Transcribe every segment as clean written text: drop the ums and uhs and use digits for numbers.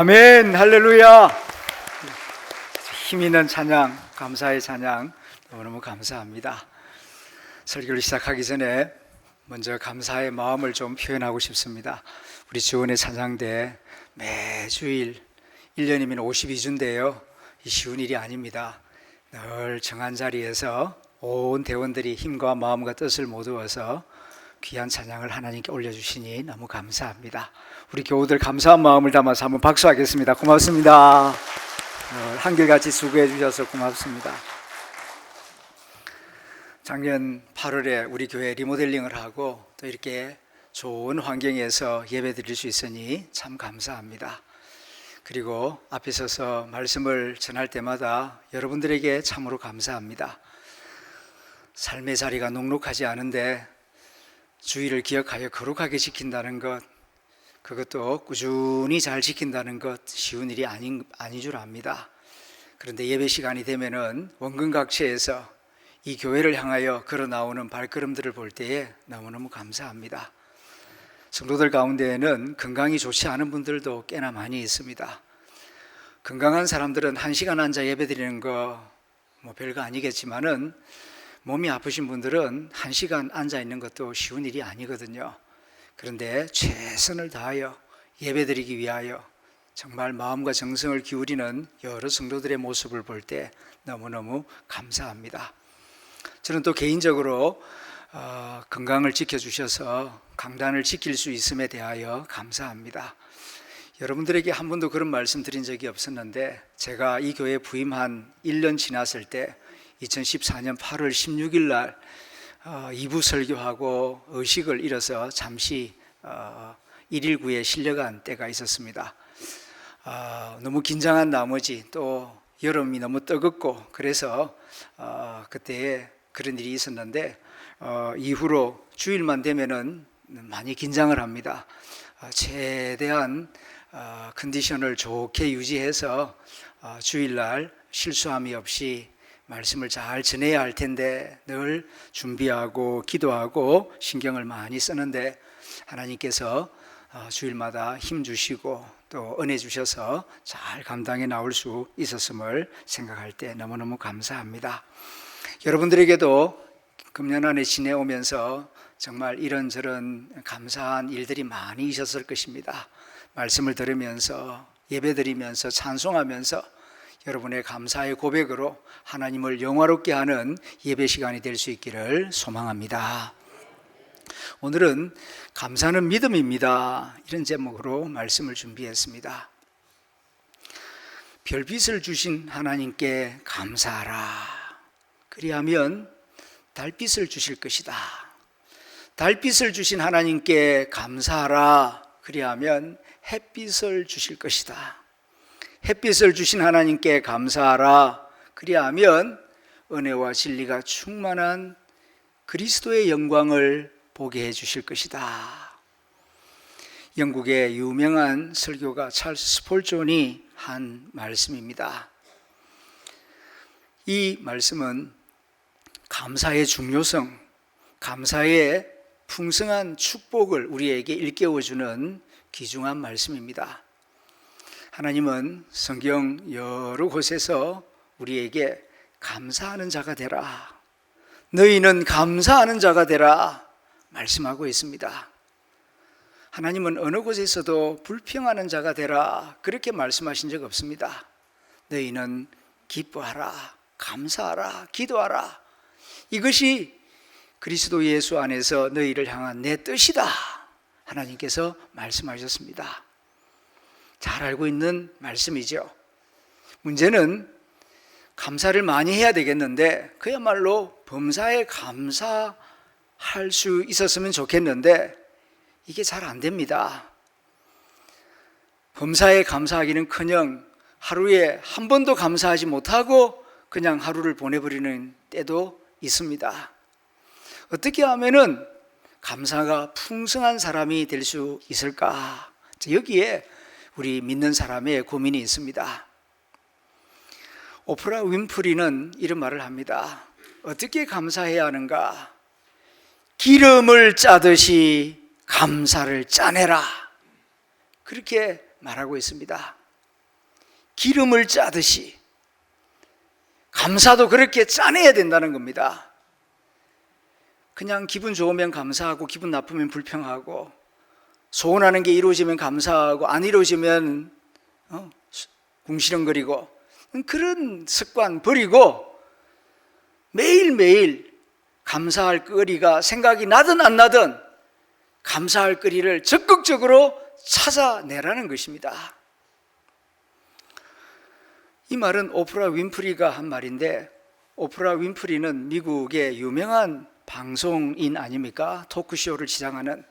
아멘. 할렐루야. 힘 있는 찬양, 감사의 찬양 너무너무 감사합니다. 설교를 시작하기 전에 먼저 감사의 마음을 좀 표현하고 싶습니다. 우리 지원의 찬양대 매주일 1년이면 52주인데요 이 쉬운 일이 아닙니다. 늘 정한 자리에서 온 대원들이 힘과 마음과 뜻을 모두어서 귀한 찬양을 하나님께 올려주시니 너무 감사합니다. 우리 교우들 감사한 마음을 담아서 한번 박수하겠습니다. 고맙습니다. 한결같이 수고해 주셔서 고맙습니다. 작년 8월에 우리 교회 리모델링을 하고 또 이렇게 좋은 환경에서 예배 드릴 수 있으니 참 감사합니다. 그리고 앞에 서서 말씀을 전할 때마다 여러분들에게 참으로 감사합니다. 삶의 자리가 녹록하지 않은데 주의를 기억하여 거룩하게 지킨다는 것, 그것도 꾸준히 잘 지킨다는 것 쉬운 일이 아닌 줄 압니다. 그런데 예배 시간이 되면은 원근각처에서 이 교회를 향하여 걸어 나오는 발걸음들을 볼 때에 너무너무 감사합니다. 성도들 가운데에는 건강이 좋지 않은 분들도 꽤나 많이 있습니다. 건강한 사람들은 1시간 앉아 예배 드리는 거 뭐 별거 아니겠지만은 몸이 아프신 분들은 1시간 앉아 있는 것도 쉬운 일이 아니거든요. 그런데 최선을 다하여 예배드리기 위하여 정말 마음과 정성을 기울이는 여러 성도들의 모습을 볼 때 너무너무 감사합니다. 저는 또 개인적으로 건강을 지켜주셔서 강단을 지킬 수 있음에 대하여 감사합니다. 여러분들에게 한 번도 그런 말씀 드린 적이 없었는데 제가 이 교회에 부임한 1년 지났을 때 2014년 8월 16일 날 2부 설교하고 의식을 잃어서 잠시 119에 실려간 때가 있었습니다. 너무 긴장한 나머지 또 여름이 너무 뜨겁고 그래서 그때 그런 일이 있었는데 이후로 주일만 되면은 많이 긴장을 합니다. 최대한 컨디션을 좋게 유지해서 주일날 실수함이 없이 말씀을 잘 전해야 할 텐데 늘 준비하고 기도하고 신경을 많이 쓰는데 하나님께서 주일마다 힘 주시고 또 은혜 주셔서 잘 감당해 나올 수 있었음을 생각할 때 너무너무 감사합니다. 여러분들에게도 금년 한 해 지내오면서 정말 이런저런 감사한 일들이 많이 있었을 것입니다. 말씀을 들으면서 예배드리면서 찬송하면서 여러분의 감사의 고백으로 하나님을 영화롭게 하는 예배 시간이 될 수 있기를 소망합니다. 오늘은 감사는 믿음입니다. 이런 제목으로 말씀을 준비했습니다. 별빛을 주신 하나님께 감사하라. 그리하면 달빛을 주실 것이다. 달빛을 주신 하나님께 감사하라. 그리하면 햇빛을 주실 것이다. 햇빛을 주신 하나님께 감사하라. 그리하면 은혜와 진리가 충만한 그리스도의 영광을 보게 해 주실 것이다. 영국의 유명한 설교가 찰스 스폴존이 한 말씀입니다. 이 말씀은 감사의 중요성, 감사의 풍성한 축복을 우리에게 일깨워주는 귀중한 말씀입니다. 하나님은 성경 여러 곳에서 우리에게 감사하는 자가 되라, 너희는 감사하는 자가 되라 말씀하고 있습니다. 하나님은 어느 곳에서도 불평하는 자가 되라 그렇게 말씀하신 적 없습니다. 너희는 기뻐하라, 감사하라, 기도하라. 이것이 그리스도 예수 안에서 너희를 향한 내 뜻이다 하나님께서 말씀하셨습니다. 잘 알고 있는 말씀이죠. 문제는 감사를 많이 해야 되겠는데 그야말로 범사에 감사할 수 있었으면 좋겠는데 이게 잘 안 됩니다. 범사에 감사하기는커녕 하루에 한 번도 감사하지 못하고 그냥 하루를 보내버리는 때도 있습니다. 어떻게 하면은 감사가 풍성한 사람이 될 수 있을까? 여기에 우리 믿는 사람의 고민이 있습니다. 오프라 윈프리는 이런 말을 합니다. 어떻게 감사해야 하는가? 기름을 짜듯이 감사를 짜내라. 그렇게 말하고 있습니다. 기름을 짜듯이 감사도 그렇게 짜내야 된다는 겁니다. 그냥 기분 좋으면 감사하고 기분 나쁘면 불평하고 소원하는 게 이루어지면 감사하고 안 이루어지면 궁시렁거리고 그런 습관 버리고 매일매일 감사할 거리가 생각이 나든 안 나든 감사할 거리를 적극적으로 찾아내라는 것입니다. 이 말은 오프라 윈프리가 한 말인데, 오프라 윈프리는 미국의 유명한 방송인 아닙니까? 토크쇼를 지향하는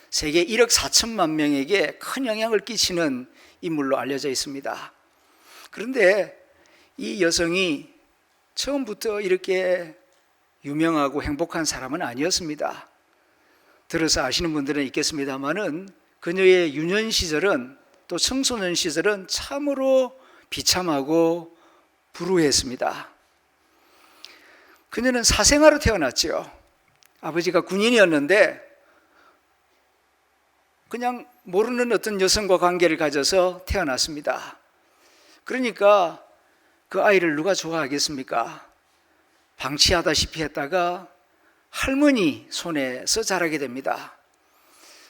세계 1억 4천만 명에게 큰 영향을 끼치는 인물로 알려져 있습니다. 그런데 이 여성이 처음부터 이렇게 유명하고 행복한 사람은 아니었습니다. 들어서 아시는 분들은 있겠습니다만은 그녀의 유년 시절은 또 청소년 시절은 참으로 비참하고 불우했습니다. 그녀는 사생아로 태어났죠. 아버지가 군인이었는데 그냥 모르는 어떤 여성과 관계를 가져서 태어났습니다. 그러니까 그 아이를 누가 좋아하겠습니까? 방치하다시피 했다가 할머니 손에서 자라게 됩니다.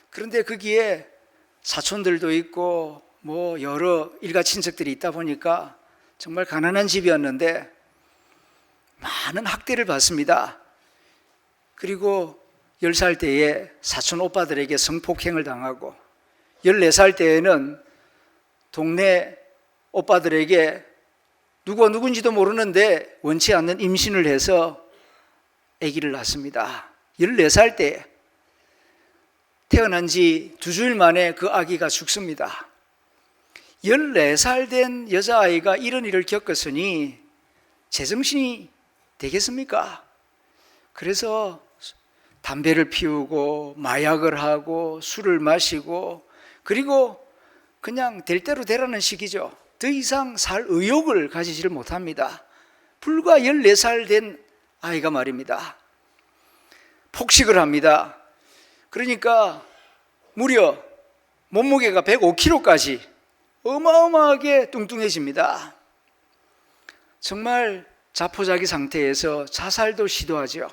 그런데 거기에 사촌들도 있고 뭐 여러 일가 친척들이 있다 보니까 정말 가난한 집이었는데 많은 학대를 받습니다. 그리고 10살 때에 사촌 오빠들에게 성폭행을 당하고 14살 때에는 동네 오빠들에게 누가 누군지도 모르는데 원치 않는 임신을 해서 아기를 낳습니다. 14살 때 태어난 지 2주일 만에 그 아기가 죽습니다. 14살 된 여자아이가 이런 일을 겪었으니 제정신이 되겠습니까? 그래서 담배를 피우고 마약을 하고 술을 마시고 그리고 그냥 될 대로 되라는 식이죠. 더 이상 살 의욕을 가지지를 못합니다. 불과 14살 된 아이가 말입니다. 폭식을 합니다. 그러니까 무려 몸무게가 105kg까지 어마어마하게 뚱뚱해집니다. 정말 자포자기 상태에서 자살도 시도하죠.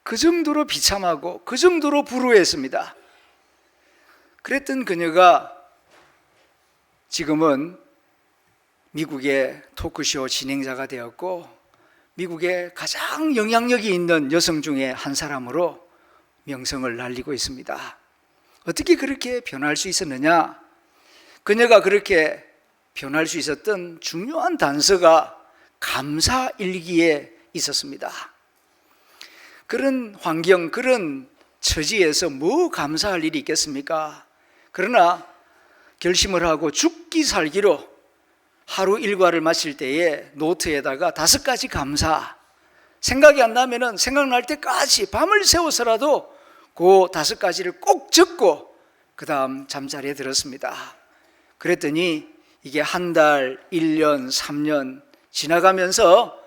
그 정도로 비참하고 그 정도로 불우했습니다. 그랬던 그녀가 지금은 미국의 토크쇼 진행자가 되었고 미국의 가장 영향력이 있는 여성 중에 한 사람으로 명성을 날리고 있습니다. 어떻게 그렇게 변할 수 있었느냐? 그녀가 그렇게 변할 수 있었던 중요한 단서가 감사일기에 있었습니다. 그런 환경, 그런 처지에서 뭐 감사할 일이 있겠습니까? 그러나 결심을 하고 죽기 살기로 하루 일과를 마칠 때에 노트에다가 5가지 감사, 생각이 안 나면은 생각날 때까지 밤을 새워서라도 그 5가지를 꼭 적고 그 다음 잠자리에 들었습니다. 그랬더니 이게 한 달, 1년, 3년 지나가면서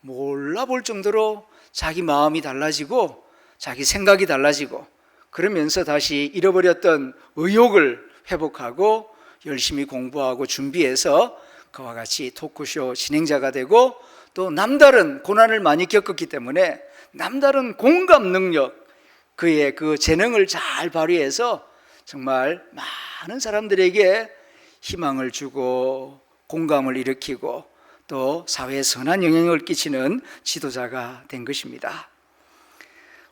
몰라볼 정도로 자기 마음이 달라지고 자기 생각이 달라지고 그러면서 다시 잃어버렸던 의욕을 회복하고 열심히 공부하고 준비해서 그와 같이 토크쇼 진행자가 되고 또 남다른 고난을 많이 겪었기 때문에 남다른 공감 능력, 그의 그 재능을 잘 발휘해서 정말 많은 사람들에게 희망을 주고 공감을 일으키고 또 사회에 선한 영향을 끼치는 지도자가 된 것입니다.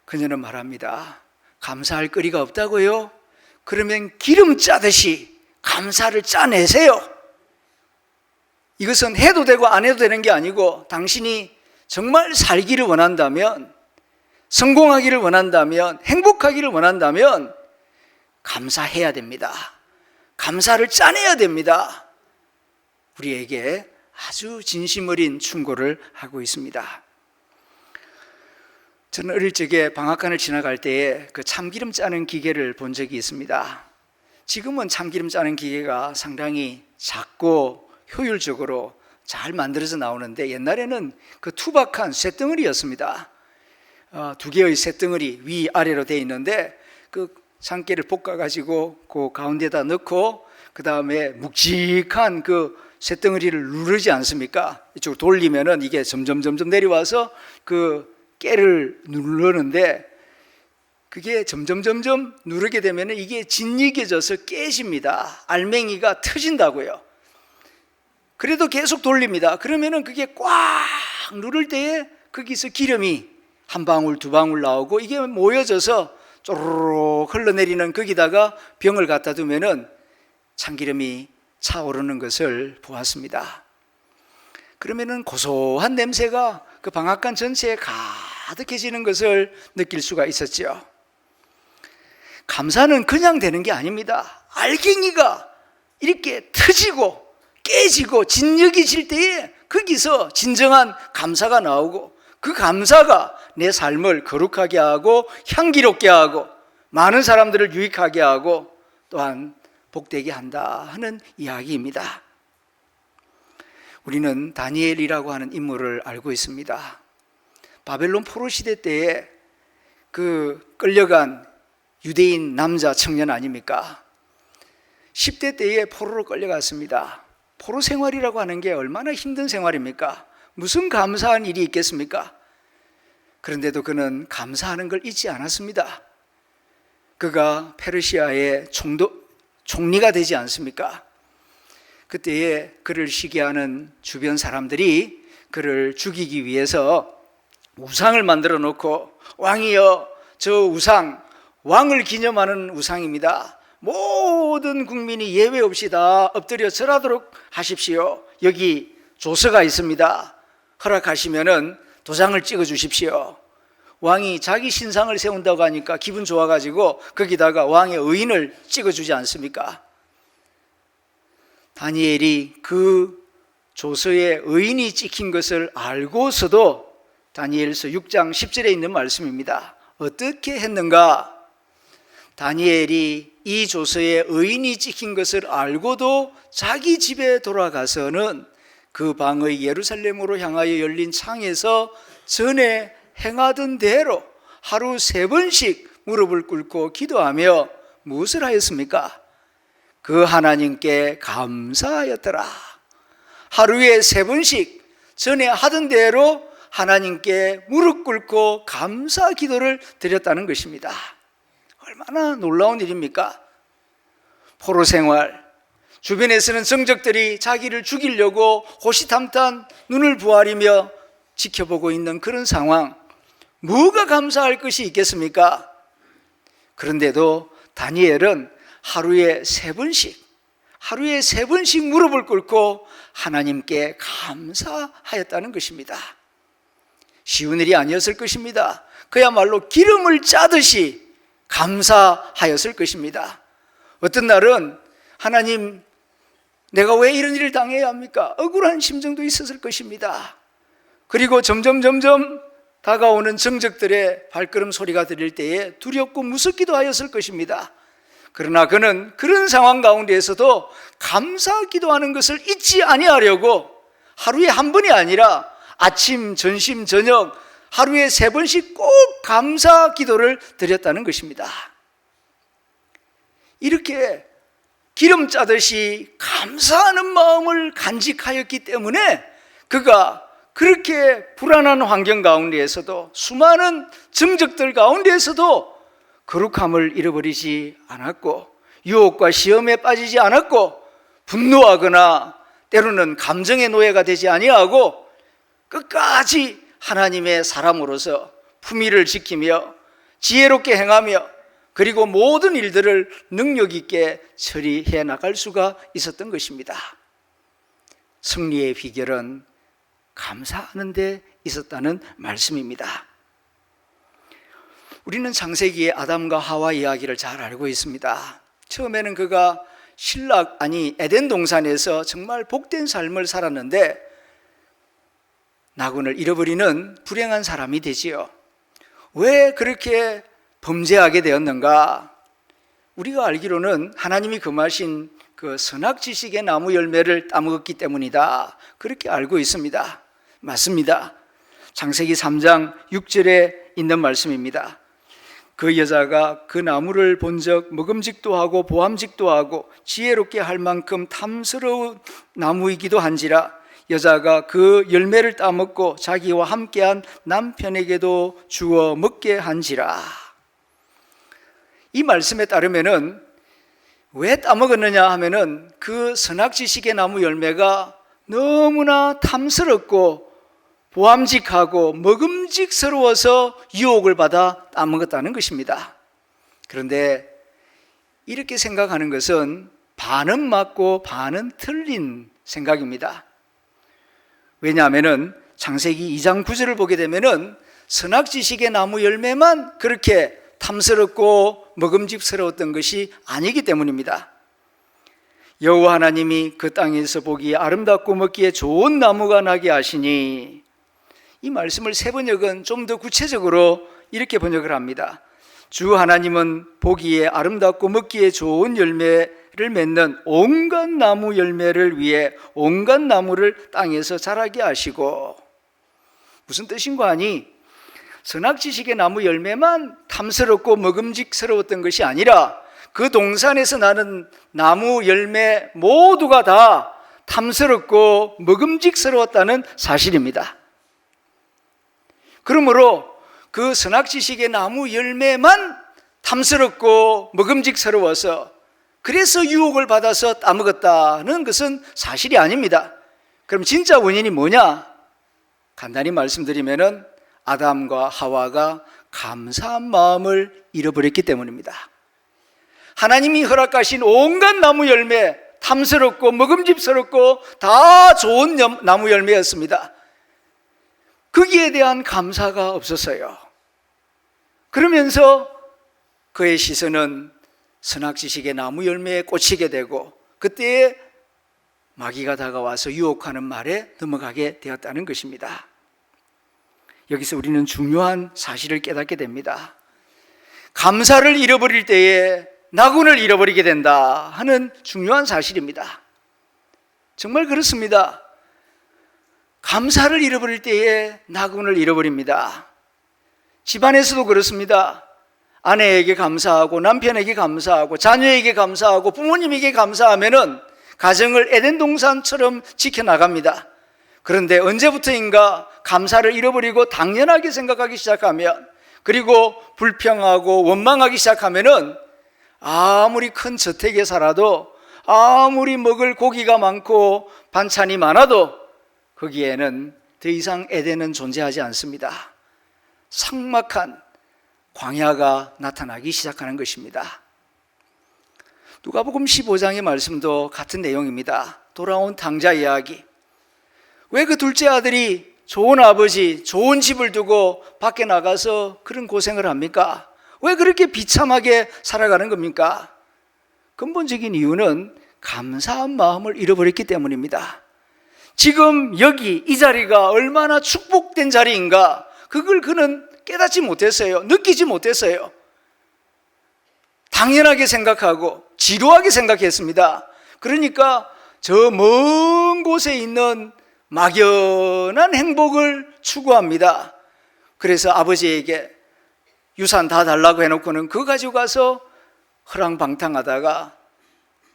그녀는 말합니다. 감사할 거리가 없다고요? 그러면 기름 짜듯이 감사를 짜내세요. 이것은 해도 되고 안 해도 되는 게 아니고 당신이 정말 살기를 원한다면, 성공하기를 원한다면, 행복하기를 원한다면 감사해야 됩니다. 감사를 짜내야 됩니다. 우리에게 아주 진심 어린 충고를 하고 있습니다. 저는 어릴 적에 방앗간을 지나갈 때에 그 참기름 짜는 기계를 본 적이 있습니다. 지금은 참기름 짜는 기계가 상당히 작고 효율적으로 잘 만들어져 나오는데 옛날에는 그 투박한 쇳덩어리였습니다. 2개의 쇳덩어리 위아래로 되어 있는데 그 참깨를 볶아가지고 그 가운데다 넣고 그 다음에 묵직한 그 쇳덩어리를 누르지 않습니까? 이쪽으로 돌리면은 이게 점점 내려와서 그 깨를 누르는데, 그게 점점 누르게 되면 이게 진이겨져서 깨집니다. 알맹이가 터진다고요. 그래도 계속 돌립니다. 그러면은 그게 꽉 누를 때에 거기서 기름이 한 방울 두 방울 나오고, 이게 모여져서 쪼르륵 흘러내리는 거기다가 병을 갖다 두면은 참기름이 차오르는 것을 보았습니다. 그러면은 고소한 냄새가 그 방앗간 전체에 가득해지는 것을 느낄 수가 있었죠. 감사는 그냥 되는 게 아닙니다. 알갱이가 이렇게 터지고 깨지고 진흙이 때에 거기서 진정한 감사가 나오고, 그 감사가 내 삶을 거룩하게 하고 향기롭게 하고 많은 사람들을 유익하게 하고 또한 복되게 한다 하는 이야기입니다. 우리는 다니엘이라고 하는 인물을 알고 있습니다. 바벨론 포로 시대 때에 그 끌려간 유대인 남자 청년 아닙니까? 10대 때에 포로로 끌려갔습니다. 포로 생활이라고 하는 게 얼마나 힘든 생활입니까? 무슨 감사한 일이 있겠습니까? 그런데도 그는 감사하는 걸 잊지 않았습니다. 그가 페르시아의 총리가 되지 않습니까? 그때에 그를 시기하는 주변 사람들이 그를 죽이기 위해서 우상을 만들어 놓고, 왕이여, 저 우상, 왕을 기념하는 우상입니다. 모든 국민이 예외 없이 다 엎드려 절하도록 하십시오. 여기 조서가 있습니다. 허락하시면은 도장을 찍어 주십시오. 왕이 자기 신상을 세운다고 하니까 기분 좋아가지고 거기다가 왕의 의인을 찍어주지 않습니까? 다니엘이 그 조서에 의인이 찍힌 것을 알고서도, 다니엘서 6장 10절에 있는 말씀입니다. 어떻게 했는가? 다니엘이 이 조서에 의인이 찍힌 것을 알고도 자기 집에 돌아가서는 그 방의 예루살렘으로 향하여 열린 창에서 전에 행하던 대로 하루 3번씩 무릎을 꿇고 기도하며 무엇을 하였습니까? 그 하나님께 감사하였더라. 하루에 3번씩 전에 하던 대로 하나님께 무릎 꿇고 감사 기도를 드렸다는 것입니다. 얼마나 놀라운 일입니까? 포로 생활, 주변에서는 정적들이 자기를 죽이려고 호시탐탐 눈을 부아리며 지켜보고 있는 그런 상황, 뭐가 감사할 것이 있겠습니까? 그런데도 다니엘은 하루에 3번씩 무릎을 꿇고 하나님께 감사하였다는 것입니다. 쉬운 일이 아니었을 것입니다. 그야말로 기름을 짜듯이 감사하였을 것입니다. 어떤 날은 하나님, 내가 왜 이런 일을 당해야 합니까? 억울한 심정도 있었을 것입니다. 그리고 점점 다가오는 정적들의 발걸음 소리가 들릴 때에 두렵고 무섭기도 하였을 것입니다. 그러나 그는 그런 상황 가운데에서도 감사 기도하는 것을 잊지 아니하려고 하루에 한 번이 아니라 아침, 점심, 저녁 하루에 3번씩 꼭 감사 기도를 드렸다는 것입니다. 이렇게 기름 짜듯이 감사하는 마음을 간직하였기 때문에 그가 그렇게 불안한 환경 가운데에서도, 수많은 정적들 가운데에서도 거룩함을 잃어버리지 않았고, 유혹과 시험에 빠지지 않았고, 분노하거나 때로는 감정의 노예가 되지 아니하고 끝까지 하나님의 사람으로서 품위를 지키며 지혜롭게 행하며, 그리고 모든 일들을 능력 있게 처리해 나갈 수가 있었던 것입니다. 승리의 비결은 감사하는 데 있었다는 말씀입니다. 우리는 창세기의 아담과 하와 이야기를 잘 알고 있습니다. 처음에는 그가 에덴 동산에서 정말 복된 삶을 살았는데 낙원을 잃어버리는 불행한 사람이 되지요. 왜 그렇게 범죄하게 되었는가? 우리가 알기로는 하나님이 금하신 그 선악 지식의 나무 열매를 따먹었기 때문이다, 그렇게 알고 있습니다. 맞습니다. 창세기 3장 6절에 있는 말씀입니다. 그 여자가 그 나무를 본 적 먹음직도 하고 보암직도 하고 지혜롭게 할 만큼 탐스러운 나무이기도 한지라 여자가 그 열매를 따먹고 자기와 함께한 남편에게도 주어 먹게 한지라. 이 말씀에 따르면은 왜 따먹었느냐 하면은 그 선악지식의 나무 열매가 너무나 탐스럽고 보암직하고 먹음직스러워서 유혹을 받아 따먹었다는 것입니다. 그런데 이렇게 생각하는 것은 반은 맞고 반은 틀린 생각입니다. 왜냐하면은 창세기 2장 9절을 보게 되면은 선악지식의 나무 열매만 그렇게 탐스럽고 먹음직스러웠던 것이 아니기 때문입니다. 여호와 하나님이 그 땅에서 보기에 아름답고 먹기에 좋은 나무가 나게 하시니, 이 말씀을 세 번역은 좀 더 구체적으로 이렇게 번역을 합니다. 주 하나님은 보기에 아름답고 먹기에 좋은 열매를 맺는 온갖 나무 열매를 위해 온갖 나무를 땅에서 자라게 하시고. 무슨 뜻인가 하니 선악지식의 나무 열매만 탐스럽고 먹음직스러웠던 것이 아니라 그 동산에서 나는 나무 열매 모두가 다 탐스럽고 먹음직스러웠다는 사실입니다. 그러므로 그 선악지식의 나무 열매만 탐스럽고 먹음직스러워서 그래서 유혹을 받아서 따먹었다는 것은 사실이 아닙니다. 그럼 진짜 원인이 뭐냐? 간단히 말씀드리면은 아담과 하와가 감사한 마음을 잃어버렸기 때문입니다. 하나님이 허락하신 온갖 나무 열매, 탐스럽고 먹음직스럽고 다 좋은 나무 열매였습니다. 거기에 대한 감사가 없었어요. 그러면서 그의 시선은 선악지식의 나무 열매에 꽂히게 되고 그때에 마귀가 다가와서 유혹하는 말에 넘어가게 되었다는 것입니다. 여기서 우리는 중요한 사실을 깨닫게 됩니다. 감사를 잃어버릴 때에 낙원을 잃어버리게 된다 하는 중요한 사실입니다. 정말 그렇습니다. 감사를 잃어버릴 때에 낙원을 잃어버립니다. 집안에서도 그렇습니다. 아내에게 감사하고 남편에게 감사하고 자녀에게 감사하고 부모님에게 감사하면은 가정을 에덴 동산처럼 지켜나갑니다. 그런데 언제부터인가 감사를 잃어버리고 당연하게 생각하기 시작하면, 그리고 불평하고 원망하기 시작하면은 아무리 큰 저택에 살아도, 아무리 먹을 고기가 많고 반찬이 많아도 거기에는 더 이상 에덴은 존재하지 않습니다. 삭막한 광야가 나타나기 시작하는 것입니다. 누가복음 15장의 말씀도 같은 내용입니다. 돌아온 탕자 이야기. 왜 그 둘째 아들이 좋은 아버지, 좋은 집을 두고 밖에 나가서 그런 고생을 합니까? 왜 그렇게 비참하게 살아가는 겁니까? 근본적인 이유는 감사한 마음을 잃어버렸기 때문입니다. 지금 여기 이 자리가 얼마나 축복된 자리인가, 그걸 그는 깨닫지 못했어요. 느끼지 못했어요. 당연하게 생각하고 지루하게 생각했습니다. 그러니까 저 먼 곳에 있는 막연한 행복을 추구합니다. 그래서 아버지에게 유산 다 달라고 해놓고는 그거 가지고 가서 허랑방탕하다가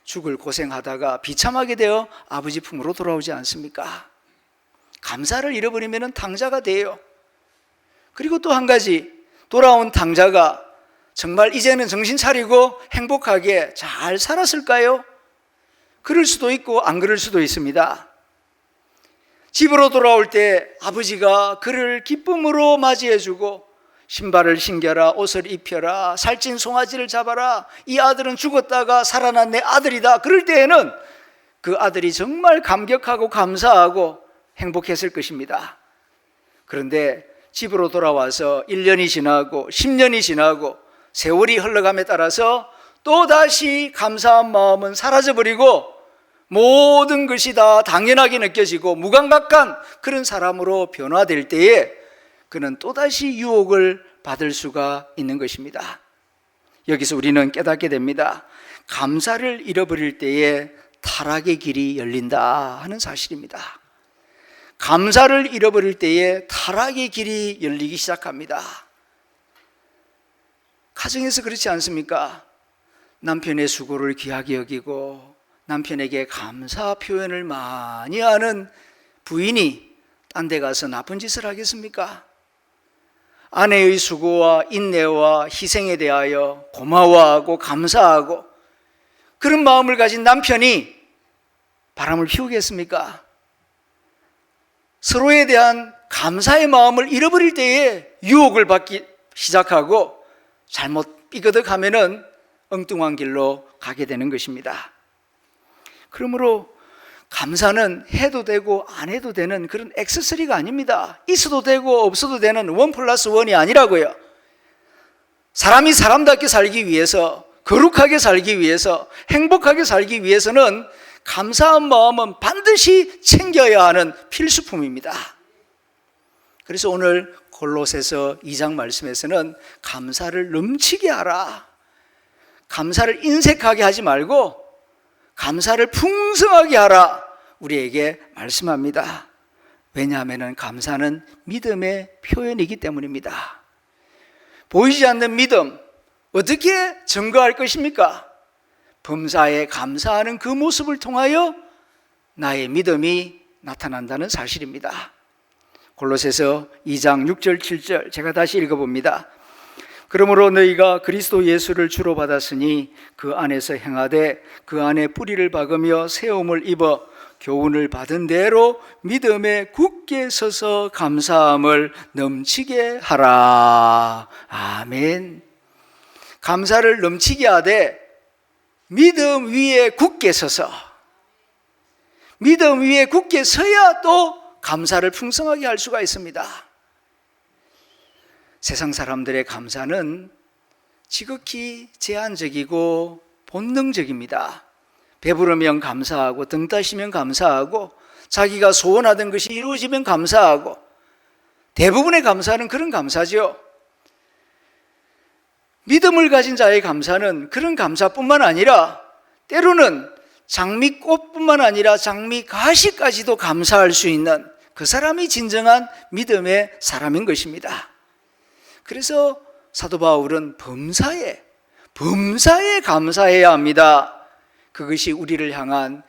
죽을 고생하다가 비참하게 되어 아버지 품으로 돌아오지 않습니까? 감사를 잃어버리면 탕자가 돼요. 그리고 또 한 가지, 돌아온 탕자가 정말 이제는 정신 차리고 행복하게 잘 살았을까요? 그럴 수도 있고 안 그럴 수도 있습니다. 집으로 돌아올 때 아버지가 그를 기쁨으로 맞이해주고 신발을 신겨라, 옷을 입혀라, 살찐 송아지를 잡아라, 이 아들은 죽었다가 살아난 내 아들이다. 그럴 때에는 그 아들이 정말 감격하고 감사하고 행복했을 것입니다. 그런데 집으로 돌아와서 1년이 지나고 10년이 지나고 세월이 흘러감에 따라서 또다시 감사한 마음은 사라져버리고 모든 것이 다 당연하게 느껴지고 무감각한 그런 사람으로 변화될 때에 그는 또다시 유혹을 받을 수가 있는 것입니다. 여기서 우리는 깨닫게 됩니다. 감사를 잃어버릴 때에 타락의 길이 열린다 하는 사실입니다. 감사를 잃어버릴 때에 타락의 길이 열리기 시작합니다. 가정에서 그렇지 않습니까? 남편의 수고를 귀하게 여기고 남편에게 감사 표현을 많이 하는 부인이 딴 데 가서 나쁜 짓을 하겠습니까? 아내의 수고와 인내와 희생에 대하여 고마워하고 감사하고 그런 마음을 가진 남편이 바람을 피우겠습니까? 서로에 대한 감사의 마음을 잃어버릴 때에 유혹을 받기 시작하고 잘못 삐거덕하면은 엉뚱한 길로 가게 되는 것입니다. 그러므로 감사는 해도 되고 안 해도 되는 그런 액세서리가 아닙니다. 있어도 되고 없어도 되는 1+1이 아니라고요. 사람이 사람답게 살기 위해서, 거룩하게 살기 위해서, 행복하게 살기 위해서는 감사한 마음은 반드시 챙겨야 하는 필수품입니다. 그래서 오늘 골로새서 2장 말씀에서는 감사를 넘치게 하라, 감사를 인색하게 하지 말고 감사를 풍성하게 하라 우리에게 말씀합니다. 왜냐하면 감사는 믿음의 표현이기 때문입니다. 보이지 않는 믿음 어떻게 증거할 것입니까? 범사에 감사하는 그 모습을 통하여 나의 믿음이 나타난다는 사실입니다. 골로새서 2장 6절 7절 제가 다시 읽어봅니다. 그러므로 너희가 그리스도 예수를 주로 받았으니 그 안에서 행하되 그 안에 뿌리를 박으며 세움을 입어 교훈을 받은 대로 믿음에 굳게 서서 감사함을 넘치게 하라. 아멘. 감사를 넘치게 하되 믿음 위에 굳게 서서, 믿음 위에 굳게 서야 또 감사를 풍성하게 할 수가 있습니다. 세상 사람들의 감사는 지극히 제한적이고 본능적입니다. 배부르면 감사하고 등 따시면 감사하고 자기가 소원하던 것이 이루어지면 감사하고 대부분의 감사는 그런 감사죠. 믿음을 가진 자의 감사는 그런 감사뿐만 아니라 때로는 장미꽃뿐만 아니라 장미가시까지도 감사할 수 있는 그 사람이 진정한 믿음의 사람인 것입니다. 그래서 사도 바울은 범사에 감사해야 합니다. 그것이 우리를 향한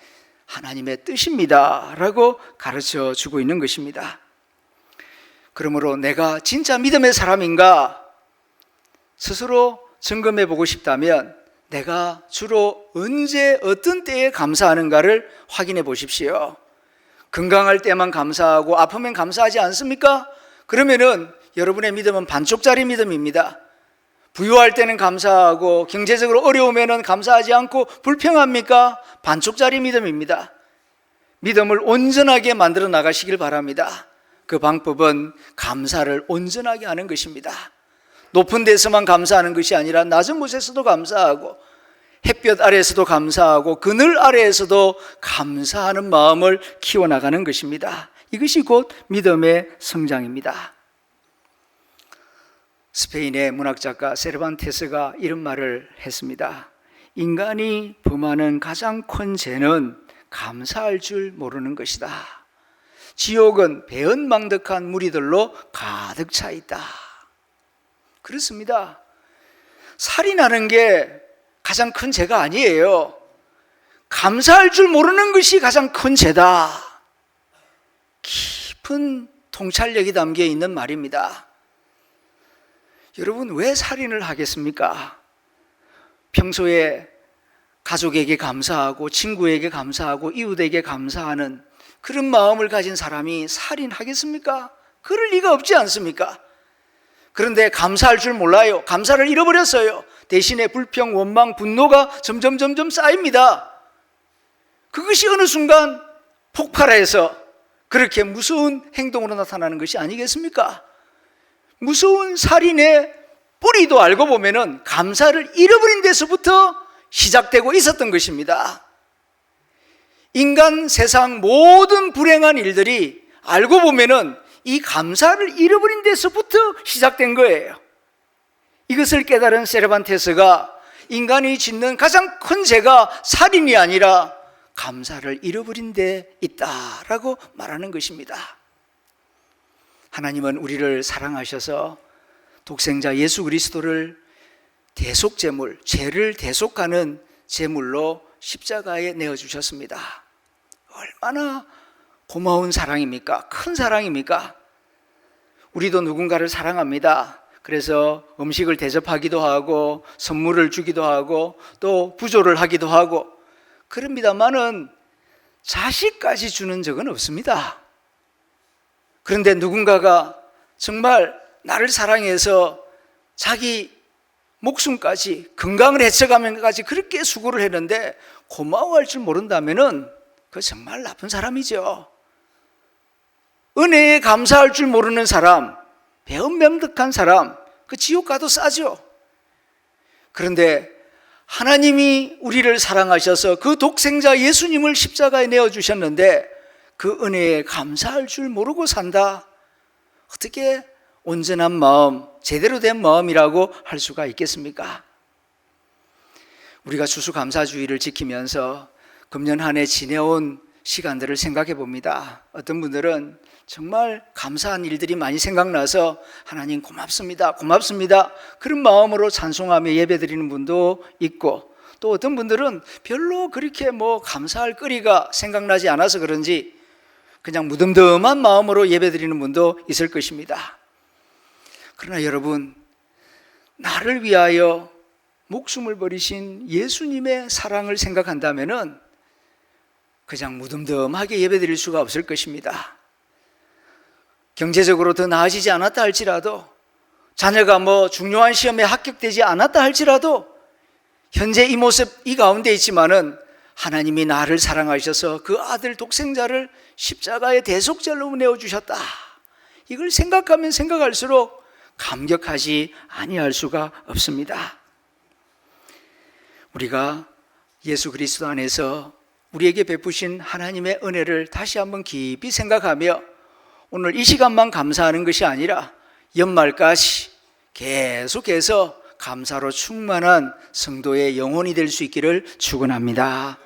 하나님의 뜻입니다 라고 가르쳐 주고 있는 것입니다. 그러므로 내가 진짜 믿음의 사람인가 스스로 점검해 보고 싶다면 내가 주로 언제 어떤 때에 감사하는가를 확인해 보십시오. 건강할 때만 감사하고 아프면 감사하지 않습니까? 그러면은 여러분의 믿음은 반쪽짜리 믿음입니다. 부유할 때는 감사하고 경제적으로 어려우면 감사하지 않고 불평합니까? 반쪽짜리 믿음입니다. 믿음을 온전하게 만들어 나가시길 바랍니다. 그 방법은 감사를 온전하게 하는 것입니다. 높은 데서만 감사하는 것이 아니라 낮은 곳에서도 감사하고 햇볕 아래에서도 감사하고 그늘 아래에서도 감사하는 마음을 키워나가는 것입니다. 이것이 곧 믿음의 성장입니다. 스페인의 문학작가 세르반테스가 이런 말을 했습니다. 인간이 범하는 가장 큰 죄는 감사할 줄 모르는 것이다. 지옥은 배은망덕한 무리들로 가득 차 있다. 그렇습니다. 살인하는 게 가장 큰 죄가 아니에요. 감사할 줄 모르는 것이 가장 큰 죄다. 깊은 통찰력이 담겨 있는 말입니다. 여러분, 왜 살인을 하겠습니까? 평소에 가족에게 감사하고 친구에게 감사하고 이웃에게 감사하는 그런 마음을 가진 사람이 살인하겠습니까? 그럴 리가 없지 않습니까? 그런데 감사할 줄 몰라요. 감사를 잃어버렸어요. 대신에 불평, 원망, 분노가 점점 쌓입니다. 그것이 어느 순간 폭발해서 그렇게 무서운 행동으로 나타나는 것이 아니겠습니까? 무서운 살인의 뿌리도 알고 보면은 감사를 잃어버린 데서부터 시작되고 있었던 것입니다. 인간 세상 모든 불행한 일들이 알고 보면은 이 감사를 잃어버린 데서부터 시작된 거예요. 이것을 깨달은 세르반테스가 인간이 짓는 가장 큰 죄가 살인이 아니라 감사를 잃어버린 데 있다라고 말하는 것입니다. 하나님은 우리를 사랑하셔서 독생자 예수 그리스도를 대속제물, 죄를 대속하는 제물로 십자가에 내어주셨습니다. 얼마나 고마운 사랑입니까? 큰 사랑입니까? 우리도 누군가를 사랑합니다. 그래서 음식을 대접하기도 하고 선물을 주기도 하고 또 부조를 하기도 하고 그럽니다만은 자식까지 주는 적은 없습니다. 그런데 누군가가 정말 나를 사랑해서 자기 목숨까지 건강을 해쳐가면까지 그렇게 수고를 했는데 고마워할 줄 모른다면은 그 정말 나쁜 사람이죠. 은혜에 감사할 줄 모르는 사람, 배은명득한 사람, 그 지옥 가도 싸죠. 그런데 하나님이 우리를 사랑하셔서 그 독생자 예수님을 십자가에 내어주셨는데 그 은혜에 감사할 줄 모르고 산다. 어떻게 온전한 마음, 제대로 된 마음이라고 할 수가 있겠습니까? 우리가 추수감사주의를 지키면서 금년 한 해 지내온 시간들을 생각해 봅니다. 어떤 분들은 정말 감사한 일들이 많이 생각나서 하나님 고맙습니다, 고맙습니다 그런 마음으로 찬송하며 예배드리는 분도 있고, 또 어떤 분들은 별로 그렇게 감사할 거리가 생각나지 않아서 그런지 그냥 무덤덤한 마음으로 예배드리는 분도 있을 것입니다. 그러나 여러분, 나를 위하여 목숨을 버리신 예수님의 사랑을 생각한다면은 그냥 무덤덤하게 예배드릴 수가 없을 것입니다. 경제적으로 더 나아지지 않았다 할지라도, 자녀가 중요한 시험에 합격되지 않았다 할지라도 현재 이 모습 이 가운데 있지만은 하나님이 나를 사랑하셔서 그 아들 독생자를 십자가에 대속죄로 내어주셨다. 이걸 생각하면 생각할수록 감격하지 아니할 수가 없습니다. 우리가 예수 그리스도 안에서 우리에게 베푸신 하나님의 은혜를 다시 한번 깊이 생각하며 오늘 이 시간만 감사하는 것이 아니라 연말까지 계속해서 감사로 충만한 성도의 영혼이 될 수 있기를 축원합니다.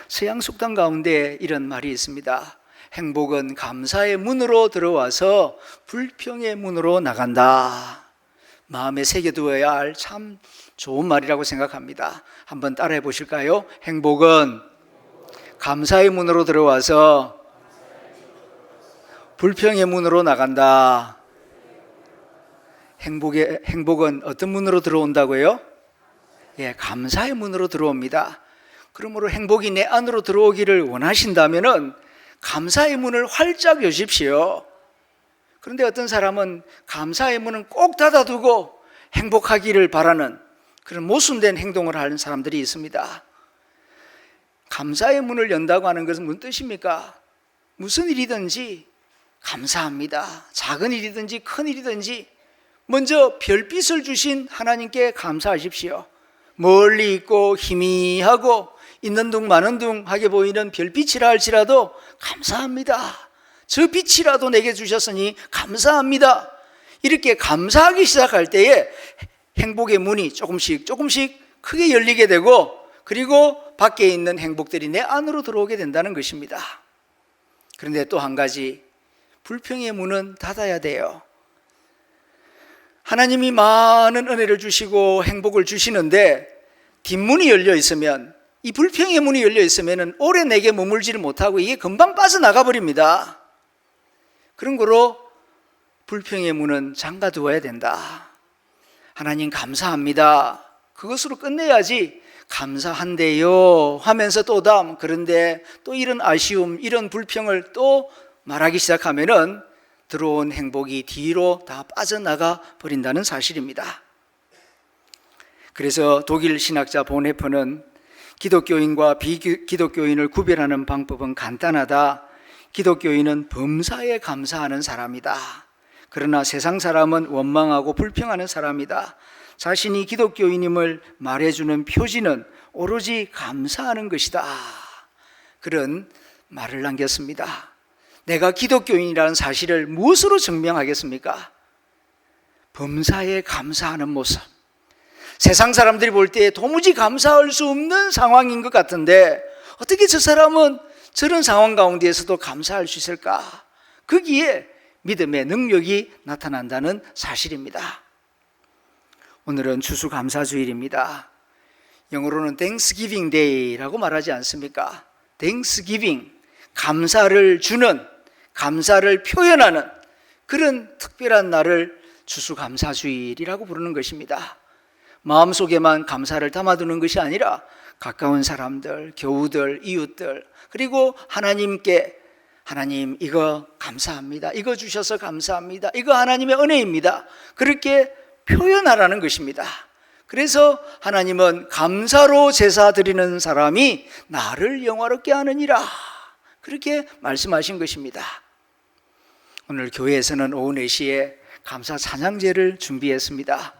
서양 속담 가운데 이런 말이 있습니다. 행복은 감사의 문으로 들어와서 불평의 문으로 나간다. 마음에 새겨두어야 할 참 좋은 말이라고 생각합니다. 한번 따라해 보실까요? 행복은 감사의 문으로 들어와서 불평의 문으로 나간다. 행복은 어떤 문으로 들어온다고요? 감사의 문으로 들어옵니다. 그러므로 행복이 내 안으로 들어오기를 원하신다면은 감사의 문을 활짝 여십시오. 그런데 어떤 사람은 감사의 문은 꼭 닫아두고 행복하기를 바라는 그런 모순된 행동을 하는 사람들이 있습니다. 감사의 문을 연다고 하는 것은 무슨 뜻입니까? 무슨 일이든지 감사합니다. 작은 일이든지 큰 일이든지 먼저 별빛을 주신 하나님께 감사하십시오. 멀리 있고 희미하고 있는 둥 마는 둥하게 보이는 별빛이라 할지라도 감사합니다. 저 빛이라도 내게 주셨으니 감사합니다. 이렇게 감사하기 시작할 때에 행복의 문이 조금씩 크게 열리게 되고, 그리고 밖에 있는 행복들이 내 안으로 들어오게 된다는 것입니다. 그런데 또 한 가지, 불평의 문은 닫아야 돼요. 하나님이 많은 은혜를 주시고 행복을 주시는데 뒷문이 열려 있으면, 이 불평의 문이 열려 있으면 오래 내게 머물지를 못하고 이게 금방 빠져나가 버립니다. 그런 거로 불평의 문은 잠가 두어야 된다. 하나님 감사합니다. 그것으로 끝내야지 감사한데요 하면서 또 다음, 그런데 또 이런 아쉬움, 이런 불평을 또 말하기 시작하면은 들어온 행복이 뒤로 다 빠져나가 버린다는 사실입니다. 그래서 독일 신학자 보네퍼는 기독교인과 비기독교인을 구별하는 방법은 간단하다. 기독교인은 범사에 감사하는 사람이다. 그러나 세상 사람은 원망하고 불평하는 사람이다. 자신이 기독교인임을 말해주는 표지는 오로지 감사하는 것이다. 그런 말을 남겼습니다. 내가 기독교인이라는 사실을 무엇으로 증명하겠습니까? 범사에 감사하는 모습. 세상 사람들이 볼 때 도무지 감사할 수 없는 상황인 것 같은데 어떻게 저 사람은 저런 상황 가운데에서도 감사할 수 있을까? 거기에 믿음의 능력이 나타난다는 사실입니다. 오늘은 추수감사주일입니다. 영어로는 Thanksgiving Day라고 말하지 않습니까? Thanksgiving, 감사를 주는, 감사를 표현하는 그런 특별한 날을 추수감사주일이라고 부르는 것입니다. 마음속에만 감사를 담아두는 것이 아니라 가까운 사람들, 교우들, 이웃들, 그리고 하나님께 하나님 이거 감사합니다. 이거 주셔서 감사합니다. 이거 하나님의 은혜입니다. 그렇게 표현하라는 것입니다. 그래서 하나님은 감사로 제사 드리는 사람이 나를 영화롭게 하느니라, 그렇게 말씀하신 것입니다. 오늘 교회에서는 오후 4시에 감사 찬양제를 준비했습니다.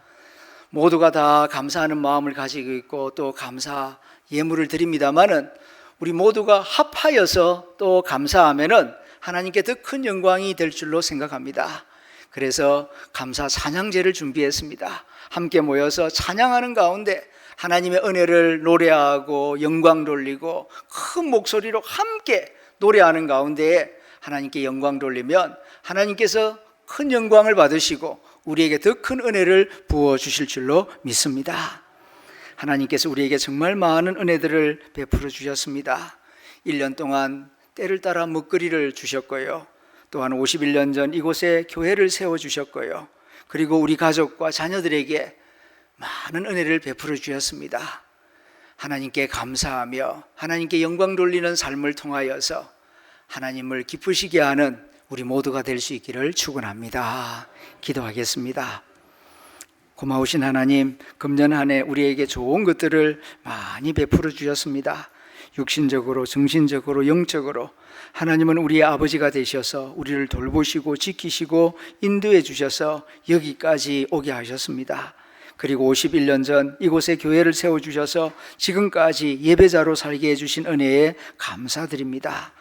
모두가 다 감사하는 마음을 가지고 있고 또 감사 예물을 드립니다마는 우리 모두가 합하여서 또 감사하면은 하나님께 더 큰 영광이 될 줄로 생각합니다. 그래서 감사 찬양제를 준비했습니다. 함께 모여서 찬양하는 가운데 하나님의 은혜를 노래하고 영광 돌리고 큰 목소리로 함께 노래하는 가운데에 하나님께 영광 돌리면 하나님께서 큰 영광을 받으시고 우리에게 더 큰 은혜를 부어주실 줄로 믿습니다. 하나님께서 우리에게 정말 많은 은혜들을 베풀어 주셨습니다. 1년 동안 때를 따라 먹거리를 주셨고요, 또한 51년 전 이곳에 교회를 세워주셨고요, 그리고 우리 가족과 자녀들에게 많은 은혜를 베풀어 주셨습니다. 하나님께 감사하며 하나님께 영광 돌리는 삶을 통하여서 하나님을 기쁘시게 하는 우리 모두가 될 수 있기를 축원합니다. 기도하겠습니다. 고마우신 하나님, 금년 한 해 우리에게 좋은 것들을 많이 베풀어 주셨습니다. 육신적으로, 정신적으로, 영적으로 하나님은 우리의 아버지가 되셔서 우리를 돌보시고 지키시고 인도해 주셔서 여기까지 오게 하셨습니다. 그리고 51년 전 이곳에 교회를 세워주셔서 지금까지 예배자로 살게 해주신 은혜에 감사드립니다.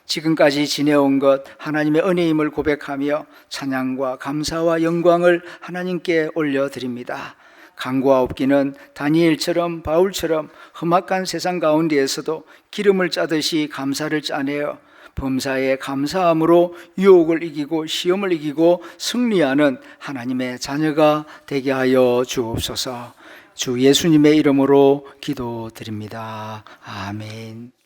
지금까지 지내온 것 하나님의 은혜임을 고백하며 찬양과 감사와 영광을 하나님께 올려드립니다. 강구와 없기는 다니엘처럼 바울처럼 험악한 세상 가운데에서도 기름을 짜듯이 감사를 짜내어 범사에 감사함으로 유혹을 이기고 시험을 이기고 승리하는 하나님의 자녀가 되게 하여 주옵소서. 주 예수님의 이름으로 기도드립니다. 아멘.